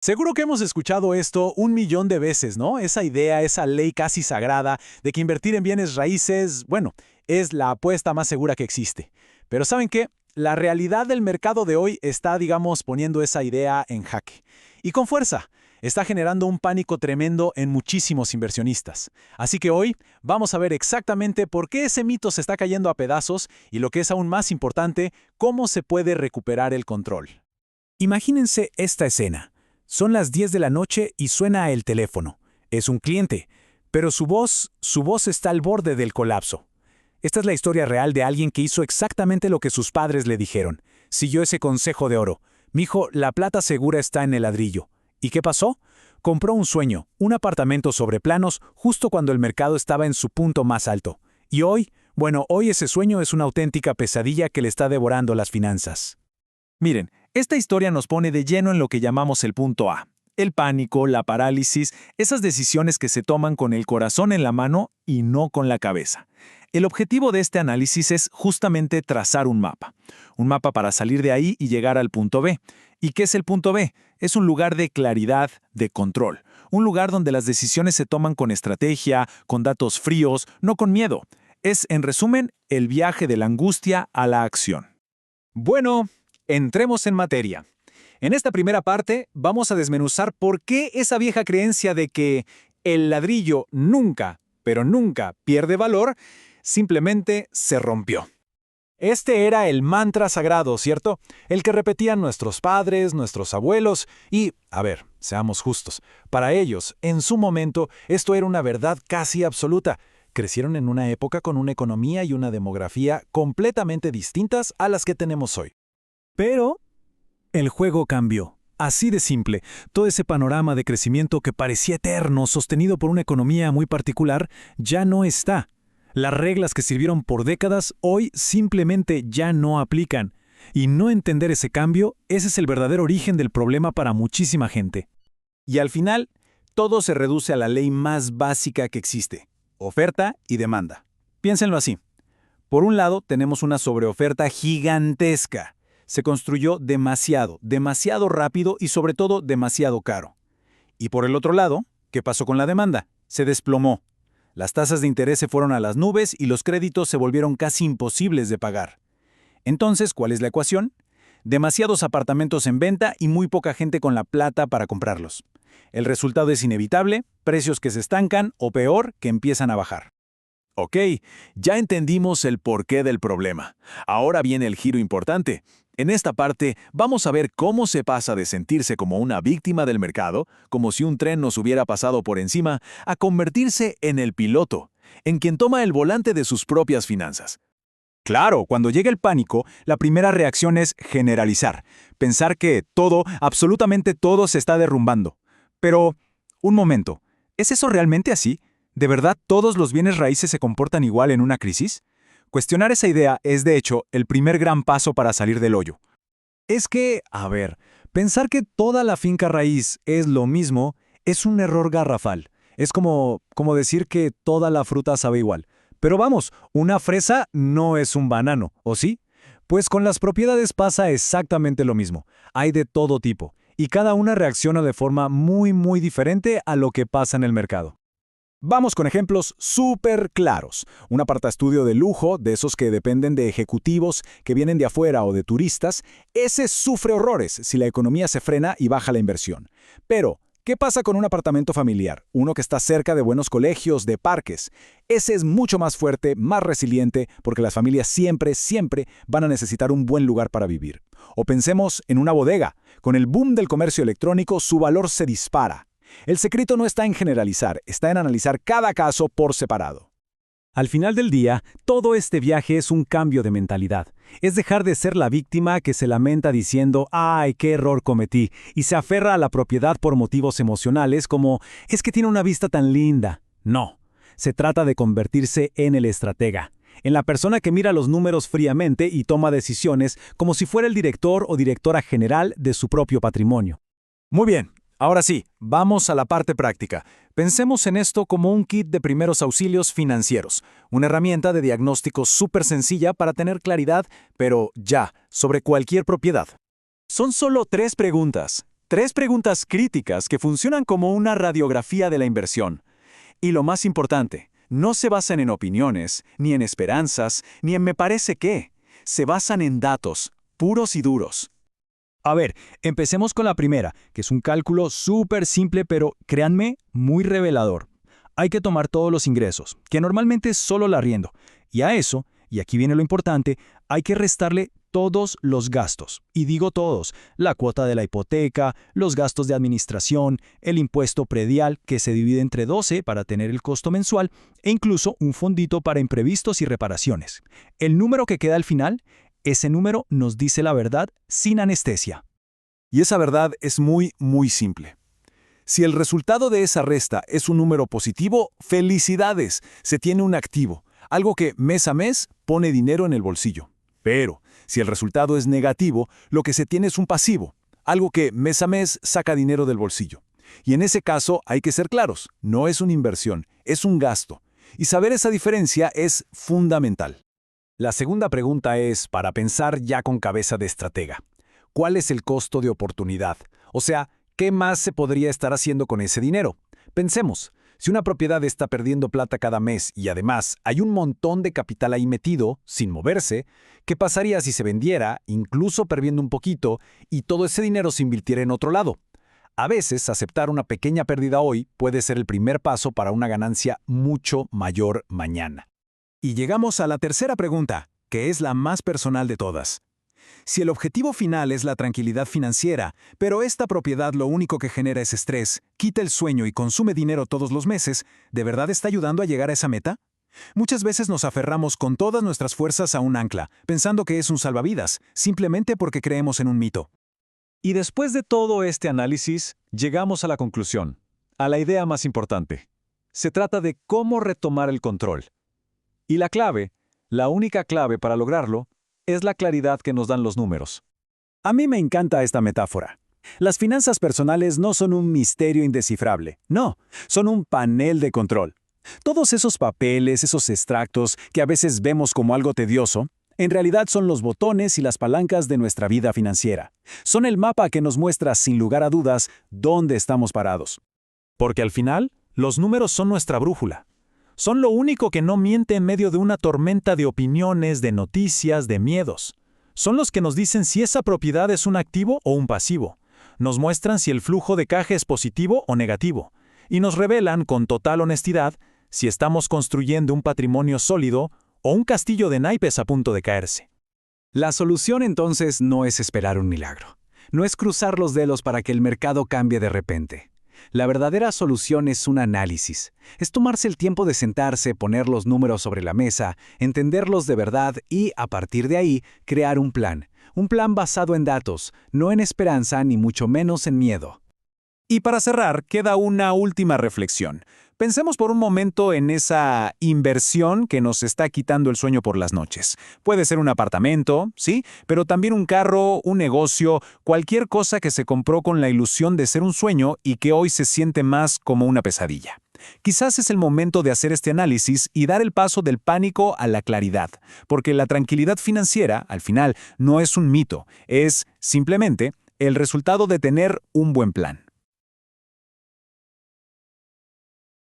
Seguro que hemos escuchado esto un millón de veces, ¿no? Esa idea, esa ley casi sagrada de que invertir en bienes raíces, bueno, es la apuesta más segura que existe. Pero ¿saben qué? La realidad del mercado de hoy está, digamos, poniendo esa idea en jaque. Y con fuerza. Está generando un pánico tremendo en muchísimos inversionistas. Así que hoy vamos a ver exactamente por qué ese mito se está cayendo a pedazos y lo que es aún más importante, cómo se puede recuperar el control. Imagínense esta escena. Son las 10 de la noche y suena el teléfono. Es un cliente, pero su voz está al borde del colapso. Esta es la historia real de alguien que hizo exactamente lo que sus padres le dijeron. Siguió ese consejo de oro. Mijo, la plata segura está en el ladrillo. ¿Y qué pasó? Compró un sueño, un apartamento sobre planos, justo cuando el mercado estaba en su punto más alto. Y hoy, hoy ese sueño es una auténtica pesadilla que le está devorando las finanzas. Miren, esta historia nos pone de lleno en lo que llamamos el punto A. El pánico, la parálisis, esas decisiones que se toman con el corazón en la mano y no con la cabeza. El objetivo de este análisis es justamente trazar un mapa. Un mapa para salir de ahí y llegar al punto B. ¿Y qué es el punto B? Es un lugar de claridad, de control. Un lugar donde las decisiones se toman con estrategia, con datos fríos, no con miedo. Es, en resumen, el viaje de la angustia a la acción. Bueno, entremos en materia. En esta primera parte vamos a desmenuzar por qué esa vieja creencia de que el ladrillo nunca, pero nunca pierde valor, simplemente se rompió. Este era el mantra sagrado, ¿cierto? El que repetían nuestros padres, nuestros abuelos y, seamos justos, para ellos, en su momento, esto era una verdad casi absoluta. Crecieron en una época con una economía y una demografía completamente distintas a las que tenemos hoy. Pero el juego cambió. Así de simple, todo ese panorama de crecimiento que parecía eterno, sostenido por una economía muy particular, ya no está. Las reglas que sirvieron por décadas hoy simplemente ya no aplican. Y no entender ese cambio, ese es el verdadero origen del problema para muchísima gente. Y al final, todo se reduce a la ley más básica que existe: oferta y demanda. Piénsenlo así. Por un lado, tenemos una sobreoferta gigantesca. Se construyó demasiado rápido y sobre todo demasiado caro. Y por el otro lado, ¿qué pasó con la demanda? Se desplomó. Las tasas de interés se fueron a las nubes y los créditos se volvieron casi imposibles de pagar. Entonces, ¿cuál es la ecuación? Demasiados apartamentos en venta y muy poca gente con la plata para comprarlos. El resultado es inevitable: precios que se estancan o peor, que empiezan a bajar. Ok, ya entendimos el porqué del problema. Ahora viene el giro importante. En esta parte vamos a ver cómo se pasa de sentirse como una víctima del mercado, como si un tren nos hubiera pasado por encima, a convertirse en el piloto, en quien toma el volante de sus propias finanzas. Claro, cuando llega el pánico, la primera reacción es generalizar, pensar que todo, absolutamente todo se está derrumbando. Pero, un momento, ¿es eso realmente así? ¿De verdad todos los bienes raíces se comportan igual en una crisis? Cuestionar esa idea es, de hecho, el primer gran paso para salir del hoyo. Es que, pensar que toda la finca raíz es lo mismo es un error garrafal. Es como decir que toda la fruta sabe igual. Pero vamos, una fresa no es un banano, ¿o sí? Pues con las propiedades pasa exactamente lo mismo. Hay de todo tipo, y cada una reacciona de forma muy, muy diferente a lo que pasa en el mercado. Vamos con ejemplos súper claros. Un apartaestudio de lujo, de esos que dependen de ejecutivos que vienen de afuera o de turistas, ese sufre horrores si la economía se frena y baja la inversión. Pero, ¿qué pasa con un apartamento familiar? Uno que está cerca de buenos colegios, de parques. Ese es mucho más fuerte, más resiliente, porque las familias siempre van a necesitar un buen lugar para vivir. O pensemos en una bodega. Con el boom del comercio electrónico, su valor se dispara. El secreto no está en generalizar, está en analizar cada caso por separado. Al final del día, todo este viaje es un cambio de mentalidad. Es dejar de ser la víctima que se lamenta diciendo «¡Ay, qué error cometí!» y se aferra a la propiedad por motivos emocionales como «Es que tiene una vista tan linda». No, se trata de convertirse en el estratega, en la persona que mira los números fríamente y toma decisiones como si fuera el director o directora general de su propio patrimonio. Muy bien. Ahora sí, vamos a la parte práctica. Pensemos en esto como un kit de primeros auxilios financieros, una herramienta de diagnóstico súper sencilla para tener claridad, pero ya, sobre cualquier propiedad. Son solo 3 preguntas. 3 preguntas críticas que funcionan como una radiografía de la inversión. Y lo más importante, no se basan en opiniones, ni en esperanzas, ni en me parece qué. Se basan en datos, puros y duros. A ver, empecemos con la primera, que es un cálculo súper simple, pero créanme, muy revelador. Hay que tomar todos los ingresos, que normalmente es solo el arriendo, y a eso, y aquí viene lo importante, hay que restarle todos los gastos. Y digo todos, la cuota de la hipoteca, los gastos de administración, el impuesto predial que se divide entre 12 para tener el costo mensual e incluso un fondito para imprevistos y reparaciones. El número que queda al final, ese número nos dice la verdad sin anestesia. Y esa verdad es muy, muy simple. Si el resultado de esa resta es un número positivo, ¡felicidades! Se tiene un activo, algo que mes a mes pone dinero en el bolsillo. Pero, si el resultado es negativo, lo que se tiene es un pasivo, algo que mes a mes saca dinero del bolsillo. Y en ese caso hay que ser claros, no es una inversión, es un gasto. Y saber esa diferencia es fundamental. La segunda pregunta es, para pensar ya con cabeza de estratega, ¿cuál es el costo de oportunidad? O sea, ¿qué más se podría estar haciendo con ese dinero? Pensemos, si una propiedad está perdiendo plata cada mes y además hay un montón de capital ahí metido, sin moverse, ¿qué pasaría si se vendiera, incluso perdiendo un poquito, y todo ese dinero se invirtiera en otro lado? A veces, aceptar una pequeña pérdida hoy puede ser el primer paso para una ganancia mucho mayor mañana. Y llegamos a la tercera pregunta, que es la más personal de todas. Si el objetivo final es la tranquilidad financiera, pero esta propiedad lo único que genera es estrés, quita el sueño y consume dinero todos los meses, ¿de verdad está ayudando a llegar a esa meta? Muchas veces nos aferramos con todas nuestras fuerzas a un ancla, pensando que es un salvavidas, simplemente porque creemos en un mito. Y después de todo este análisis, llegamos a la conclusión, a la idea más importante. Se trata de cómo retomar el control. Y la clave, la única clave para lograrlo, es la claridad que nos dan los números. A mí me encanta esta metáfora. Las finanzas personales no son un misterio indescifrable, no, son un panel de control. Todos esos papeles, esos extractos que a veces vemos como algo tedioso, en realidad son los botones y las palancas de nuestra vida financiera. Son el mapa que nos muestra sin lugar a dudas dónde estamos parados. Porque al final, los números son nuestra brújula. Son lo único que no miente en medio de una tormenta de opiniones, de noticias, de miedos. Son los que nos dicen si esa propiedad es un activo o un pasivo. Nos muestran si el flujo de caja es positivo o negativo. Y nos revelan con total honestidad si estamos construyendo un patrimonio sólido o un castillo de naipes a punto de caerse. La solución entonces no es esperar un milagro. No es cruzar los dedos para que el mercado cambie de repente. La verdadera solución es un análisis. Es tomarse el tiempo de sentarse, poner los números sobre la mesa, entenderlos de verdad y, a partir de ahí, crear un plan. Un plan basado en datos, no en esperanza ni mucho menos en miedo. Y para cerrar, queda una última reflexión. Pensemos por un momento en esa inversión que nos está quitando el sueño por las noches. Puede ser un apartamento, ¿sí? Pero también un carro, un negocio, cualquier cosa que se compró con la ilusión de ser un sueño y que hoy se siente más como una pesadilla. Quizás es el momento de hacer este análisis y dar el paso del pánico a la claridad, porque la tranquilidad financiera, al final, no es un mito, es simplemente el resultado de tener un buen plan.